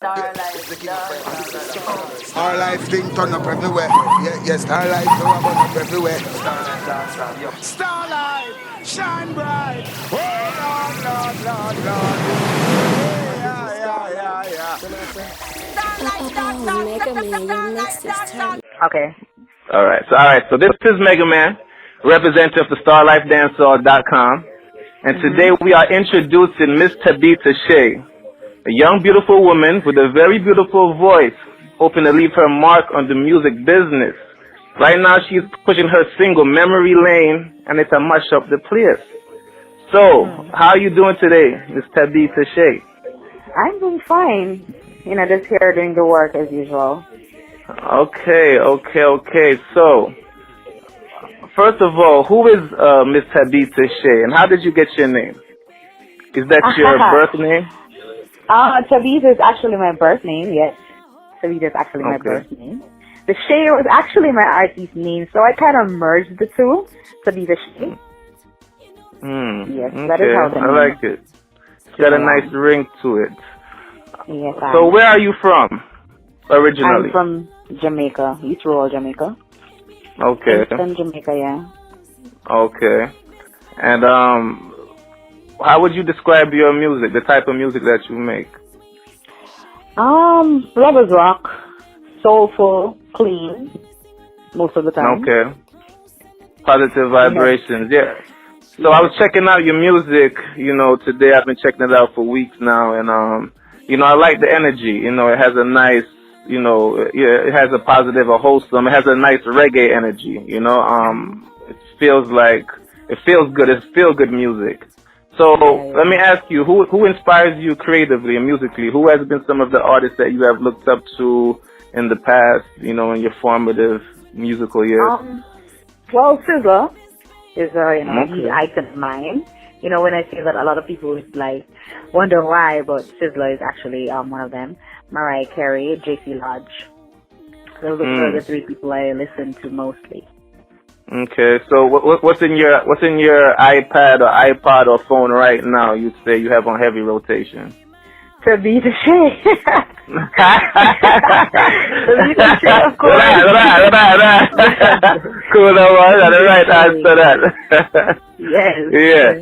Our life thing turn up everywhere. Yeah, yes, our life go up everywhere. Starlight, shine bright. Oh, Lord, Lord, Lord, Lord. Mega Man, your mix is turning. Okay. All right. So this is Mega Man, representative for StarLifeDH.com. And today we are introducing Miss Tabeta Cshae, a young, beautiful woman with a very beautiful voice, hoping to leave her mark on the music business. Right now she's pushing her single, Memory Lane, and it's a mash up the place. So, how are you doing today, Miss Tabeta Cshae? I'm doing fine. Just here doing the work as usual. Okay. So, first of all, who is Miss Tabeta Cshae, and how did you get your name? Is that your birth name? Tabeta is actually my birth name, yes. Tabeta is actually my birth name. The Cshae was actually my artist name, so I kind of merged the two. Tabeta Cshae. Yes, that is how the name. I like it. It's got a nice ring to it. Yes, so where are you from, originally? I'm from Jamaica, East Rural Jamaica. Okay. Eastern Jamaica, yeah. Okay. And how would you describe your music, the type of music that you make? Lovers rock, soulful, clean, most of the time. Okay. Positive vibrations, yeah. So I was checking out your music, today. I've been checking it out for weeks now, and I like the energy. It has a nice, it has a positive, a wholesome. It has a nice reggae energy. It feels good. It's feel good music. So let me ask you, who inspires you creatively and musically? Who has been some of the artists that you have looked up to in the past? In your formative musical years. Well, Sizzler is he's an icon of mine. When I say that, a lot of people would wonder why, but Sizzler is actually one of them. Mariah Carey, J.C. Lodge. Those are the three people I listen to mostly. Okay, so what's in your iPad or iPod or phone right now? You say you have on heavy rotation. Tabeta Cshae. Tabeta Cshae, of course. Cool, that was the right answer. That. Yes.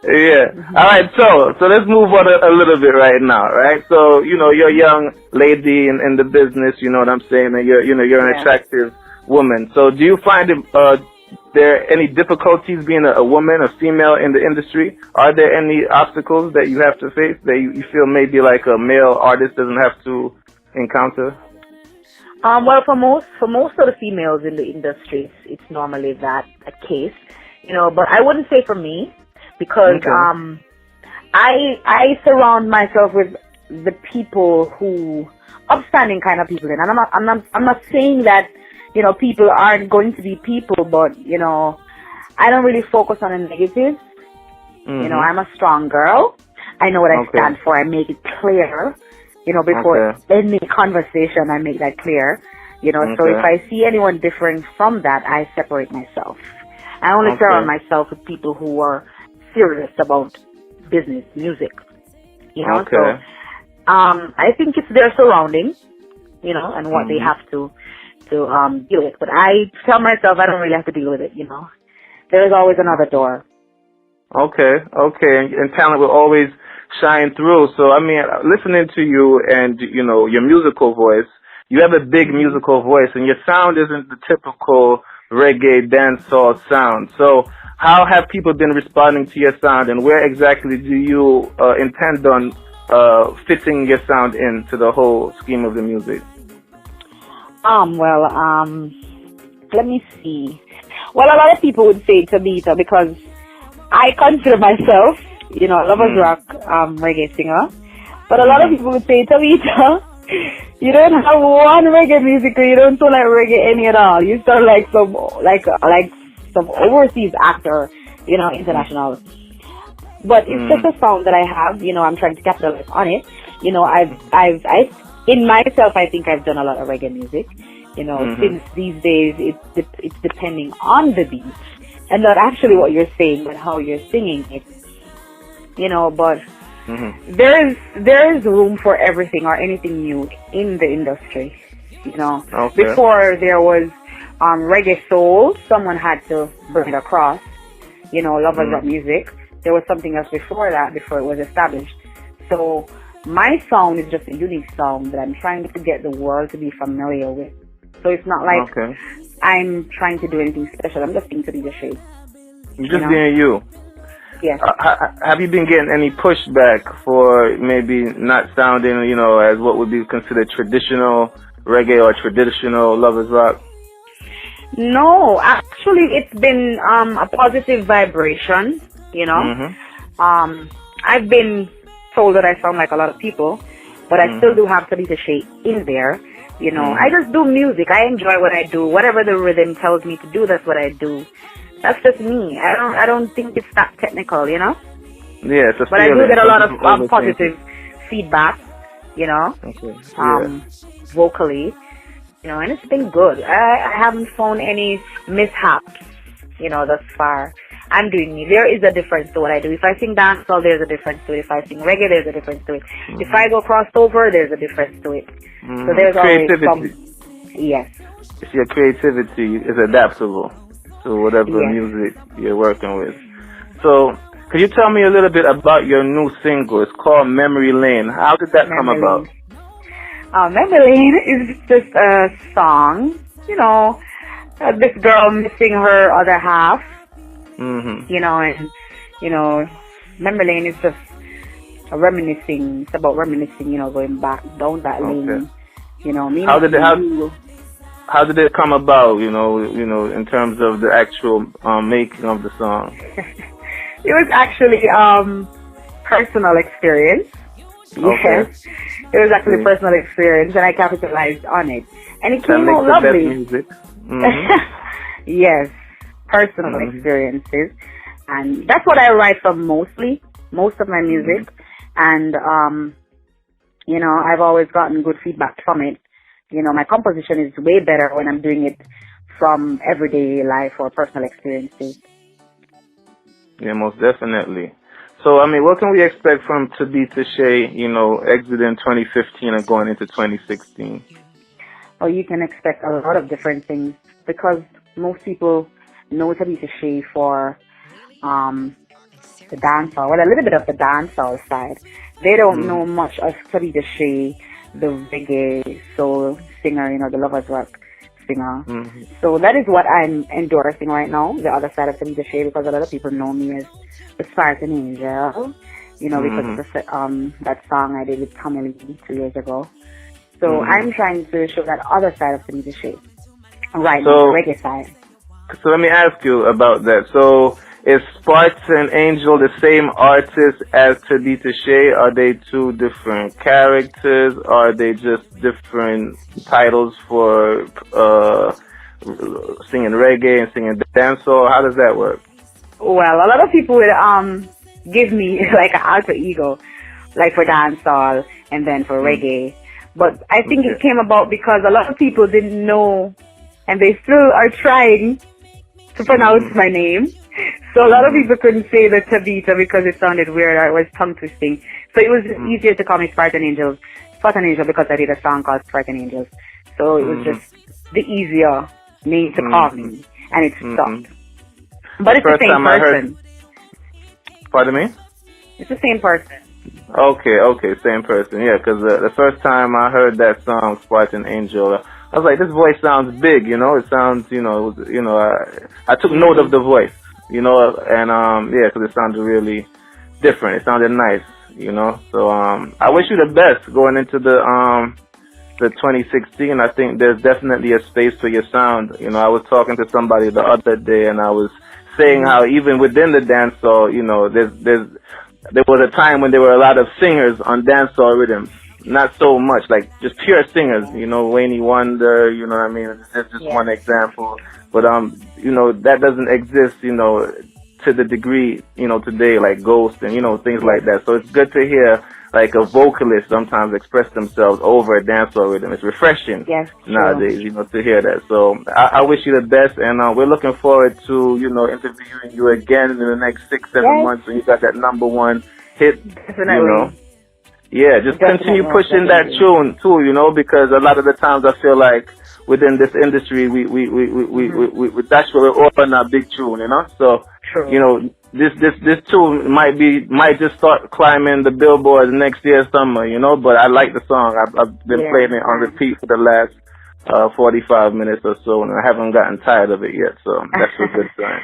Yeah. All right. So let's move on a little bit right now, right? So you're a young lady in the business. You know what I'm saying? And you're an attractive woman. So do you find there any difficulties being a woman, a female in the industry? Are there any obstacles that you have to face that you feel maybe like a male artist doesn't have to encounter? Well, for most of the females in the industry, it's normally that a case, but I wouldn't say for me, because I surround myself with the people who upstanding kind of people, and I'm not saying that people aren't going to be people, but I don't really focus on the negatives. I'm a strong girl. I know what I stand for. I make it clear. Before any conversation, I make that clear. So if I see anyone differing from that, I separate myself. I only surround myself with people who are serious about business, music. So I think it's their surrounding, and what they have to deal with. But I tell myself I don't really have to deal with it. There is always another door. Okay, and talent will always shine through. So I mean, listening to you and your musical voice, you have a big musical voice, and your sound isn't the typical reggae dancehall sound. So how have people been responding to your sound, and where exactly do you intend on fitting your sound into the whole scheme of the music? Let me see. Well, a lot of people would say Tabeta, because I consider myself, a lovers rock reggae singer. But a lot of people would say, Tabeta, you don't have one reggae music, you don't sound like reggae any at all. You sound like some overseas actor, international. But it's just a sound that I have. I'm trying to capitalize on it. In myself, I think I've done a lot of reggae music. Since these days it's depending on the beat and not actually what you're saying, but how you're singing it. But there is room for everything or anything new in the industry. You know, before there was reggae soul, someone had to bring it across. You know, lovers rock music. There was something else before that, before it was established. So my sound is just a unique sound that I'm trying to get the world to be familiar with. So it's not like I'm trying to do anything special. I'm just being Tabeta Cshae. You're just being you. Yes. Have you been getting any pushback for maybe not sounding, you know, as what would be considered traditional reggae or traditional lovers rock? No, actually, it's been a positive vibration. You know, I've been told that I sound like a lot of people, but I still do have Tabeta Cshae in there. You know, I just do music. I enjoy what I do. Whatever the rhythm tells me to do, that's what I do. That's just me. I don't think it's that technical, you know. Yeah, it's a but feeling. I do get a lot of positive feedback, you know, vocally, you know, and it's been good. I haven't found any mishaps, you know, thus far. I'm doing me. There is a difference to what I do. If I sing dancehall, there's a difference to it. If I sing reggae, there's a difference to it. If I go crossover, there's a difference to it. So there's always some. Yes. It's your creativity is adaptable to whatever music you're working with. So, could you tell me a little bit about your new single? It's called Memory Lane. How did that come about? Memory Lane is just a song, you know, this girl missing her other half. You know, and you know, Memory Lane is just a reminiscing. It's about reminiscing, you know, going back down that lane. You know, how did it come about? You know, in terms of the actual making of the song. It was actually personal experience. Yes, it was actually personal experience, and I capitalized on it, and it came out lovely. Music. Yes. Personal experiences, and that's what I write from most of my music, and you know, I've always gotten good feedback from it. You know, my composition is way better when I'm doing it from everyday life or personal experiences. Yeah, most definitely. So, I mean, what can we expect from Tabeta Cshae, you know, exiting 2015 and going into 2016? Oh, you can expect a lot of different things, because most people know Tabeta Cshae for the dancehall, well, a little bit of the dancehall side. They don't know much of Tabeta Cshae, the reggae soul singer, you know, the lovers rock singer. So that is what I'm endorsing right now, the other side of Tabeta Cshae, because a lot of people know me as the Spartan Angel, you know, because of the, that song I did with Tommy Lee 2 years ago. So I'm trying to show that other side of Tabeta Cshae right now, the reggae side. So let me ask you about that. So is Spartan Angel the same artist as Tabeta Cshae? Are they two different characters? Are they just different titles for singing reggae and singing dancehall? How does that work? Well, a lot of people would give me like an alter ego, like for dancehall and then for reggae. But I think it came about because a lot of people didn't know, and they still are trying to pronounce my name. So a lot of people couldn't say the Tabeta because it sounded weird or it was tongue twisting. So it was easier to call me Spartan Angel because I did a song called Spartan Angels. So it was just the easier name to call me, and it stuck. But it's the same person. Pardon me? It's the same person. Okay, same person. Yeah, because the first time I heard that song, Spartan Angel, I was like, this voice sounds big, you know. It sounds, I took note of the voice, you know, and yeah, because it sounded really different. It sounded nice, you know. So I wish you the best going into the 2016. I think there's definitely a space for your sound. You know, I was talking to somebody the other day, and I was saying how even within the dancehall, you know, there was a time when there were a lot of singers on dancehall rhythms. Not so much, like just pure singers, you know, Wayne Wonder, you know what I mean? That's just one example. But, you know, that doesn't exist, you know, to the degree, you know, today, like Ghost and, you know, things like that. So it's good to hear, like, a vocalist sometimes express themselves over a dancehall rhythm. It's refreshing nowadays, you know, to hear that. So I wish you the best, and we're looking forward to, you know, interviewing you again in the next 6-7 months when you got that #1 hit. Definitely. You know. Yeah, just continue Definitely, pushing that definitely. tune too, you know, because a lot of the times I feel like within this industry, we that's where we're all on a big tune, you know. So, True. you know, this tune might just start climbing the Billboard next year summer, you know. But I like the song. I've been playing it on repeat for the last 45 minutes or so, and I haven't gotten tired of it yet. So that's a good sign.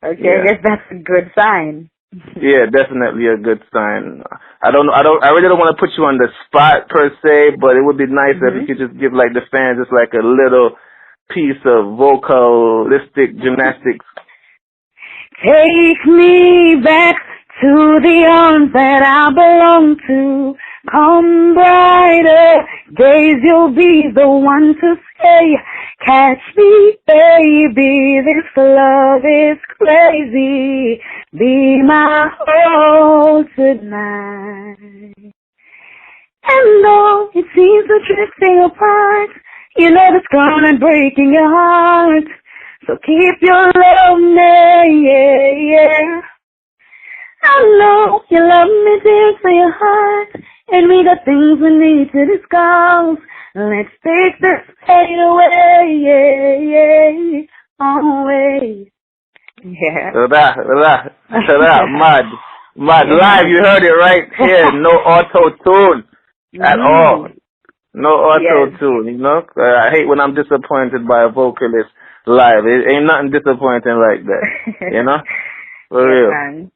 Okay, Yeah. I guess that's a good sign. Yeah, definitely a good sign. I really don't want to put you on the spot per se, but it would be nice if you could just give like the fans just like a little piece of vocalistic gymnastics. Take me back to the arms that I belong to. Come brighter days, you'll be the one to say, catch me, baby, this love is crazy. Be my whole tonight. And though it seems we're drifting apart, you know that's gonna breaking your heart. So keep your love me, yeah, yeah. I know you love me dear to your heart, and we got things we need to discuss. Let's take this pain away, yeah, yeah, always. Yeah. Mad. Live, you heard it right here. No auto-tune at all. No auto-tune, you know? I hate when I'm disappointed by a vocalist live. It ain't nothing disappointing like that, you know? For real. Man.